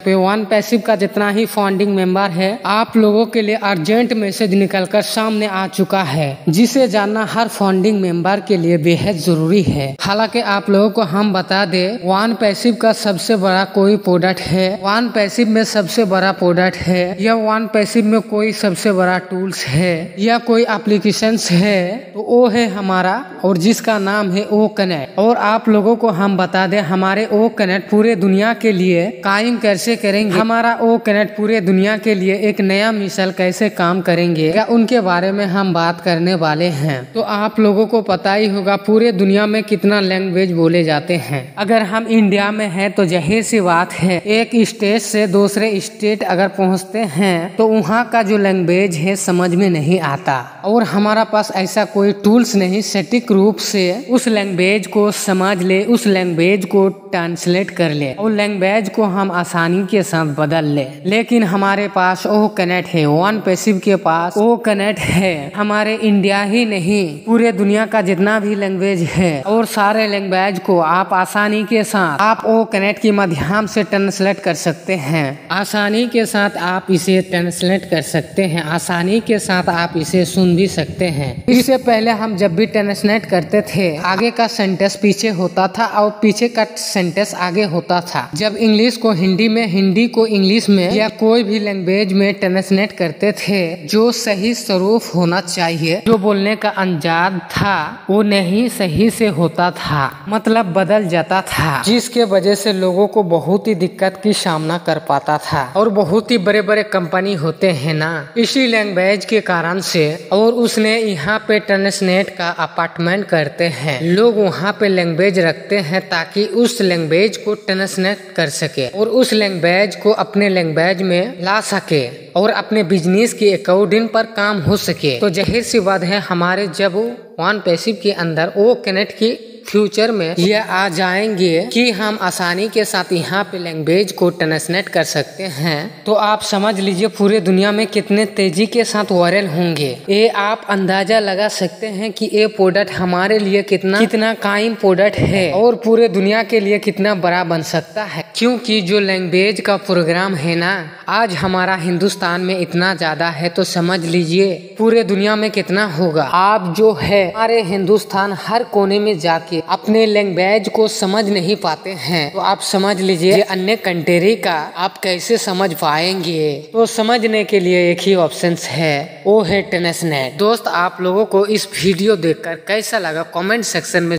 One passive का जितना ही founding member है, आप लोगों के लिए अर्जेंट मैसेज निकलकर सामने आ चुका है, जिसे जानना हर फाउंडिंग मेंबर के लिए बेहद जरूरी है। हालांकि आप लोगों को हम बता दे, वन पैसिव का सबसे बड़ा कोई प्रोडक्ट है, वन पैसिव में सबसे बड़ा प्रोडक्ट है, या वन पैसिव में कोई सबसे बड़ा टूल्स है, या कोई एप्लीकेशन है, तो वो है हमारा, और जिसका नाम है ओ कनेक्ट। और आप लोगों को हम बता दे, हमारे ओ कनेक्ट पूरे दुनिया के लिए कायम कैसे करेंगे, हमारा ओ कनेक्ट पूरे दुनिया के लिए एक नया मिसाइल कैसे काम करेंगे, या उनके बारे में हम बात करने वाले हैं। तो आप लोगों को पता ही होगा पूरे दुनिया में कितना लैंग्वेज बोले जाते हैं। अगर हम इंडिया में हैं तो जाहिर सी बात है, एक स्टेट से दूसरे स्टेट अगर पहुंचते हैं तो वहाँ का जो लैंग्वेज है समझ में नहीं आता, और हमारा पास ऐसा कोई टूल्स नहीं सटीक रूप से उस लैंग्वेज को समझ ले, उस लैंग्वेज को ट्रांसलेट कर ले, और लैंग्वेज को हम आसानी के साथ बदल ले। लेकिन हमारे पास ओ कनेक्ट है, वन पैसिव के पास ओ कनेक्ट है। हमारे इंडिया ही नहीं, पूरे दुनिया का जितना भी लैंग्वेज है, और सारे लैंग्वेज को आप आसानी के साथ आप ओ कनेक्ट के माध्यम से ट्रांसलेट कर सकते हैं। आसानी के साथ आप इसे ट्रांसलेट कर सकते हैं, आसानी के साथ आप इसे सुन भी सकते हैं। इससे पहले हम जब भी ट्रांसलेट करते थे, आगे का सेंटेंस पीछे होता था और पीछे का सेंटेंस आगे होता था। जब इंग्लिश को हिंदी में, हिंदी को इंग्लिश में, या कोई भी लैंग्वेज में ट्रांसलेट करते थे, जो सही स्वरूप होना चाहिए, जो बोलने का अंदाज था, वो नहीं सही से होता था, मतलब बदल जाता था, जिसके वजह से लोगों को बहुत ही दिक्कत की सामना कर पाता था। और बहुत ही बड़े बड़े कंपनी होते हैं ना, इसी लैंग्वेज के कारण से, और उसने यहाँ पे ट्रांसलेट का अपार्टमेंट करते हैं, लोग वहाँ पे लैंग्वेज रखते हैं ताकि उस लैंग्वेज को ट्रांसलेट कर सके, और उस लैंग्वेज को अपने लैंग्वेज में ला सके, और अपने बिजनेस के अकॉर्डिंग पर काम हो सके। तो जाहिर सी बात है, हमारे जब वन पैसिव के अंदर ओ कनेक्ट की फ्यूचर में ये आ जाएंगे कि हम आसानी के साथ यहाँ पे लैंग्वेज को ट्रांसलेट कर सकते हैं, तो आप समझ लीजिए पूरे दुनिया में कितने तेजी के साथ वायरल होंगे। ये आप अंदाजा लगा सकते हैं कि ये प्रोडक्ट हमारे लिए कितना कायम प्रोडक्ट है, और पूरे दुनिया के लिए कितना बड़ा बन सकता है। क्योंकि जो लैंग्वेज का प्रोग्राम है ना, आज हमारा हिंदुस्तान में इतना ज्यादा है, तो समझ लीजिए पूरे दुनिया में कितना होगा। आप जो है हमारे हिंदुस्तान हर कोने में जाके अपने लैंग्वेज को समझ नहीं पाते हैं, तो आप समझ लीजिए अन्य कंट्री का आप कैसे समझ पाएंगे। तो समझने के लिए एक ही ऑप्शन है, वो है ट्रांसलेट। दोस्त, आप लोगों को इस वीडियो देखकर कैसा लगा कमेंट सेक्शन में